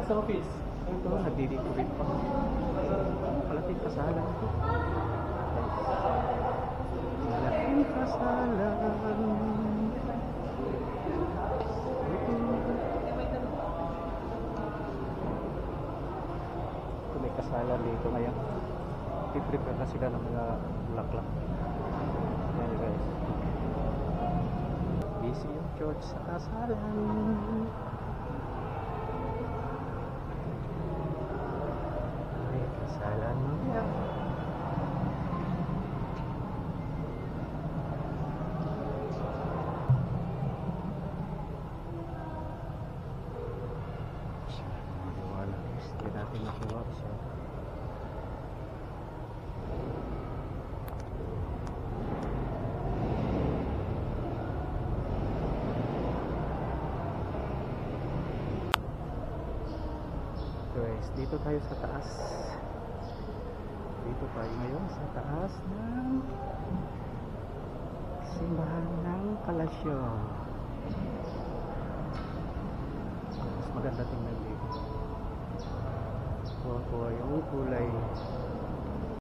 Nasa office. Ito, nagdi-decorate pa. Malaking kasalan ito. Malaking kasalan. Ito may kasalan dito ngayon. I-prepare na sila ng mga bulaklak. Ayan guys. Busy yung church sa kasalan. Kasalan mo yan. Wala. Hindi natin nakuha siya. Guys, dito tayo sa taas. Dito tayo ngayon sa taas ng simbahan ng Palasyo. Mas maganda tingnan dito. Kuha-kuha yung kulay.